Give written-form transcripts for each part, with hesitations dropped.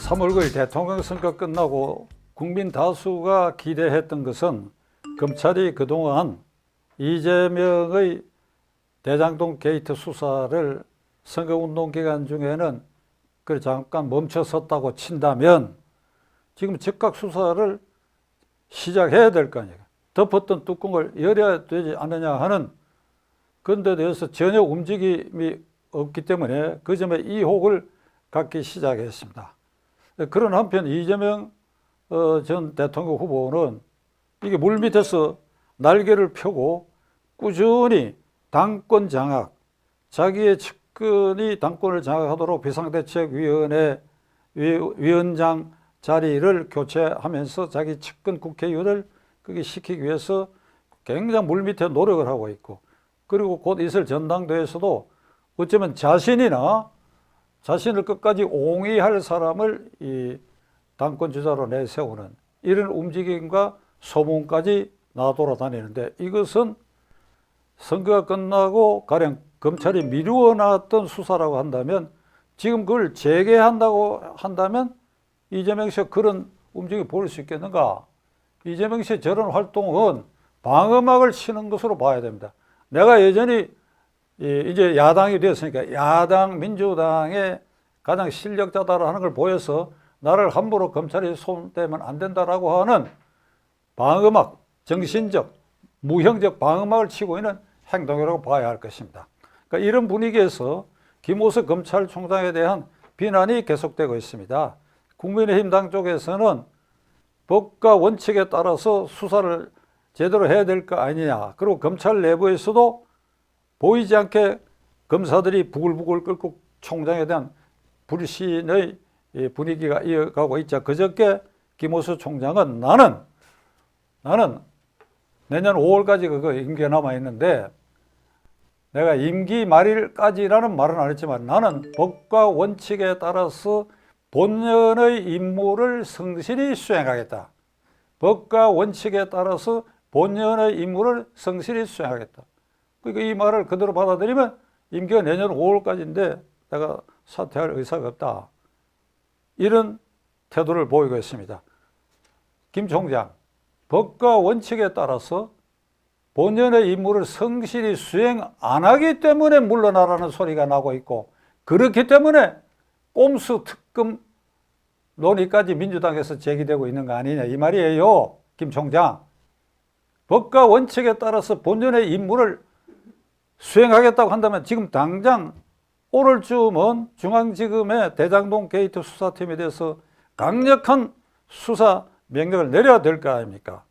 3월 9일 대통령 선거 끝나고 국민 다수가 기대했던 것은 검찰이 그동안 이재명의 대장동 게이트 수사를 선거운동 기간 중에는 잠깐 멈춰섰다고 친다면 지금 즉각 수사를 시작해야 될 거 아니에요. 덮었던 뚜껑을 열어야 되지 않느냐 하는 그런데 대해서 전혀 움직임이 없기 때문에 그 점에 의혹을 갖기 시작했습니다. 그런 한편 이재명 전 대통령 후보는 이게 물밑에서 날개를 펴고 꾸준히 당권 장악, 자기의 측근이 당권을 장악하도록 비상대책위원회 위원장 자리를 교체하면서 자기 측근 국회의원을 그게 시키기 위해서 굉장히 물밑에 노력을 하고 있고, 그리고 곧 있을 전당대회에서도 어쩌면 자신을 끝까지 옹위할 사람을 이 당권 주자로 내세우는 이런 움직임과 소문까지 나돌아다니는데, 이것은 선거가 끝나고 가령 검찰이 미루어 놨던 수사라고 한다면 지금 그걸 재개한다고 한다면 이재명 씨가 그런 움직임을 보일 수 있겠는가? 이재명 씨의 저런 활동은 방어막을 치는 것으로 봐야 됩니다. 내가 여전히 이제 야당이 되었으니까 야당 민주당의 가장 실력자다라고 하는 걸 보여서 나를 함부로 검찰이 손대면 안 된다라고 하는 방어막, 정신적, 무형적 방어막을 치고 있는 행동이라고 봐야 할 것입니다. 그러니까 이런 분위기에서 김호수 검찰총장에 대한 비난이 계속되고 있습니다. 국민의힘 당 쪽에서는 법과 원칙에 따라서 수사를 제대로 해야 될 거 아니냐. 그리고 검찰 내부에서도 보이지 않게 검사들이 부글부글 끓고 총장에 대한 불신의 분위기가 이어가고 있자 그저께 김호수 총장은 나는 내년 5월까지 그거 임기가 남아있는데 내가 임기 말일까지라는 말은 안 했지만 나는 법과 원칙에 따라서 본연의 임무를 성실히 수행하겠다. 법과 원칙에 따라서 본연의 임무를 성실히 수행하겠다. 그러니까 이 말을 그대로 받아들이면 임기가 내년 5월까지인데 내가 사퇴할 의사가 없다. 이런 태도를 보이고 있습니다. 김 총장, 법과 원칙에 따라서 본연의 임무를 성실히 수행 안 하기 때문에 물러나라는 소리가 나고 있고, 그렇기 때문에 꼼수 특검 논의까지 민주당에서 제기되고 있는 거 아니냐 이 말이에요. 김 총장, 법과 원칙에 따라서 본연의 임무를 수행하겠다고 한다면 지금 당장 오늘쯤은 중앙지검의 대장동 게이트 수사팀에 대해서 강력한 수사 명령을 내려야 될 거 아닙니까?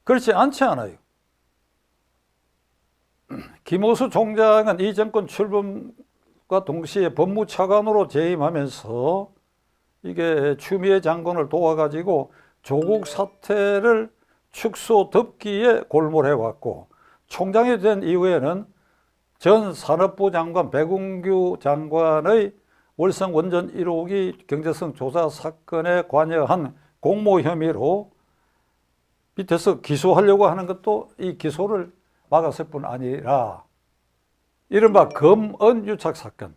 그렇지 않지 않아요. 김호수 총장은 이 정권 출범과 동시에 법무차관으로 재임하면서 이게 추미애 장관을 도와가지고 조국 사태를 축소 덮기에 골몰해왔고, 총장이 된 이후에는 전 산업부 장관 백운규 장관의 월성 원전 1호기 경제성 조사 사건에 관여한 공모 혐의로 밑에서 기소하려고 하는 것도 이 기소를 막았을 뿐 아니라 이른바 검언 유착 사건,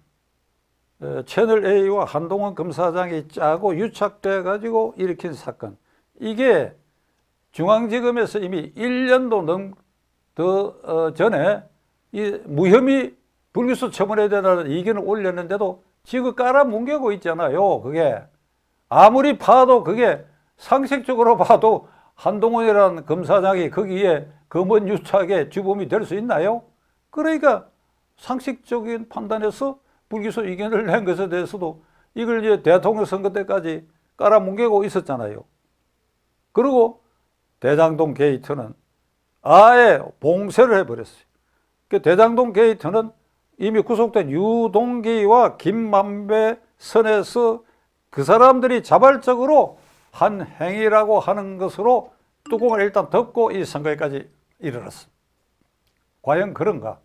채널A와 한동훈 검사장이 짜고 유착돼 가지고 일으킨 사건, 이게 중앙지검에서 이미 1년도 더 전에 이 무혐의 불기소 처분해야 된다는 의견을 올렸는데도 지금 깔아뭉개고 있잖아요. 그게 아무리 봐도 그게 상식적으로 봐도 한동훈이라는 검사장이 거기에 검언 유착의 주범이 될 수 있나요? 그러니까 상식적인 판단에서 불기소 의견을 낸 것에 대해서도 이걸 이제 대통령 선거 때까지 깔아뭉개고 있었잖아요. 그리고 대장동 게이트는 아예 봉쇄를 해버렸어요. 그 대장동 게이트는 이미 구속된 유동기와 김만배 선에서 그 사람들이 자발적으로 한 행위라고 하는 것으로 뚜껑을 일단 덮고 이 선거에까지 이르렀습니다. 과연 그런가?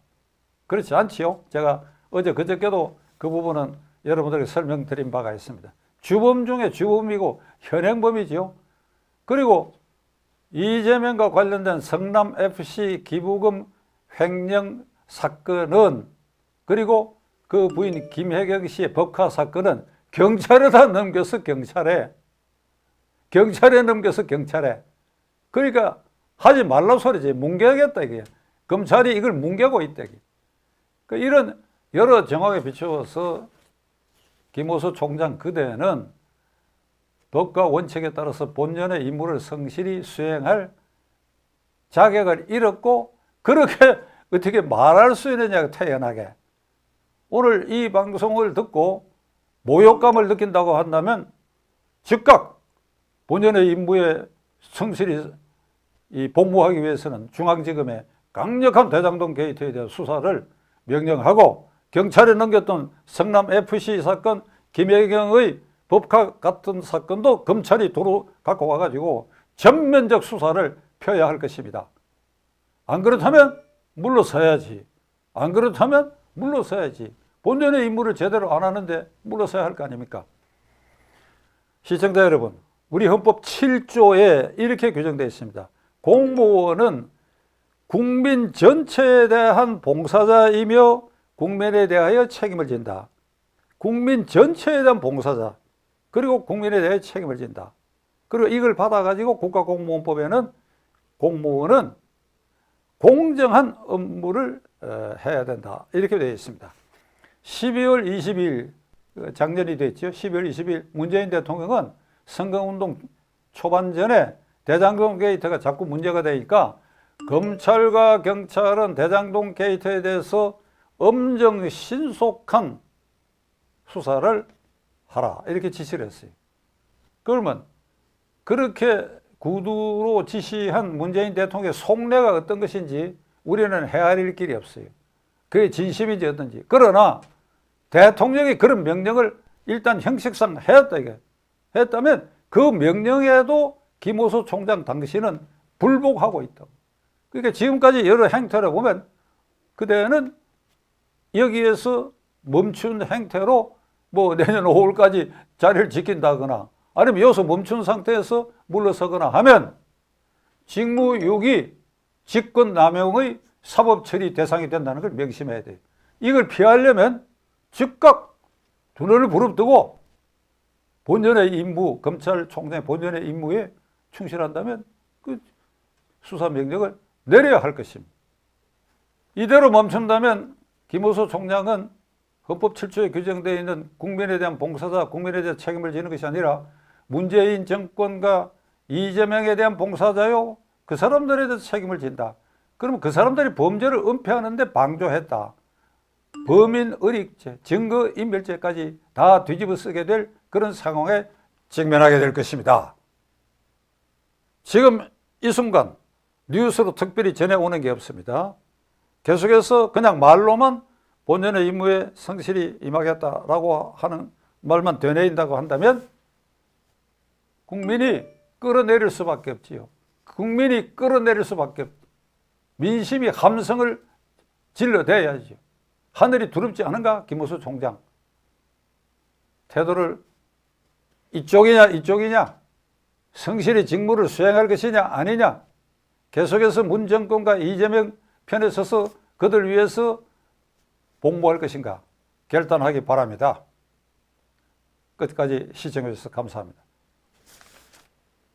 그렇지 않지요. 제가 어제 그저께도 그 부분은 여러분들에게 설명드린 바가 있습니다. 주범 중에 주범이고 현행범이지요. 그리고 이재명과 관련된 성남FC 기부금 횡령 사건은, 그리고 그 부인 김혜경 씨의 법카 사건은 경찰에다 넘겨서 경찰에 넘겨서 경찰에. 그러니까 하지 말라 소리지. 뭉개겠다 이게. 검찰이 이걸 뭉개고 있다 이게. 그러니까 이런 여러 정황에 비추어서 김호수 총장 그대는 법과 원칙에 따라서 본연의 임무를 성실히 수행할 자격을 잃었고, 그렇게 어떻게 말할 수 있느냐고, 태연하게. 오늘 이 방송을 듣고 모욕감을 느낀다고 한다면 즉각 본연의 임무에 성실히 복무하기 위해서는 중앙지검에 강력한 대장동 게이트에 대한 수사를 명령하고, 경찰에 넘겼던 성남FC 사건, 김혜경의 법카 같은 사건도 검찰이 도로 갖고 와가지고 전면적 수사를 펴야 할 것입니다. 안 그렇다면 물러서야지. 안 그렇다면 물러서야지. 본연의 임무를 제대로 안 하는데 물러서야 할 거 아닙니까? 시청자 여러분, 우리 헌법 7조에 이렇게 규정되어 있습니다. 공무원은 국민 전체에 대한 봉사자이며 국민에 대하여 책임을 진다. 국민 전체에 대한 봉사자, 그리고 국민에 대해 책임을 진다. 그리고 이걸 받아가지고 국가공무원법에는 공무원은 공정한 업무를 해야 된다. 이렇게 되어 있습니다. 12월 20일, 작년이 됐죠. 12월 20일 문재인 대통령은 선거운동 초반 전에 대장동 게이트가 자꾸 문제가 되니까 검찰과 경찰은 대장동 게이트에 대해서 엄정 신속한 수사를 하라. 이렇게 지시를 했어요. 그러면 그렇게 구두로 지시한 문재인 대통령의 속내가 어떤 것인지 우리는 헤아릴 길이 없어요. 그게 진심인지 어떤지. 그러나 대통령이 그런 명령을 일단 형식상 했다 이게. 했다면 그 명령에도 김호수 총장 당신은 불복하고 있다고. 그러니까 지금까지 여러 행태를 보면 그대는 여기에서 멈춘 행태로 뭐 내년 5월까지 자리를 지킨다거나 아니면 여기서 멈춘 상태에서 물러서거나 하면 직무유기, 직권남용의 사법처리 대상이 된다는 걸 명심해야 돼요. 이걸 피하려면 즉각 두 눈을 부릅뜨고 본연의 임무, 검찰총장의 본연의 임무에 충실한다면 그 수사 명령을 내려야 할 것입니다. 이대로 멈춘다면 김호수 총장은 헌법 7조에 규정되어 있는 국민에 대한 봉사자, 국민에 대한 책임을 지는 것이 아니라 문재인 정권과 이재명에 대한 봉사자요, 그 사람들에 대해서 책임을 진다. 그러면 그 사람들이 범죄를 은폐하는데 방조했다. 범인의익죄, 증거인멸죄까지 다 뒤집어 쓰게 될 그런 상황에 직면하게 될 것입니다. 지금 이 순간 뉴스로 특별히 전해오는 게 없습니다. 계속해서 그냥 말로만 본연의 임무에 성실히 임하겠다라고 하는 말만 되뇌인다고 한다면 국민이 끌어내릴 수밖에 없지요. 국민이 끌어내릴 수밖에 없죠. 민심이 함성을 질러대야죠. 하늘이 두렵지 않은가? 김호수 총장. 태도를 이쪽이냐 이쪽이냐, 성실히 직무를 수행할 것이냐 아니냐, 계속해서 문 정권과 이재명 편에 서서 그들 위해서 복무할 것인가 결단하기 바랍니다. 끝까지 시청해 주셔서 감사합니다.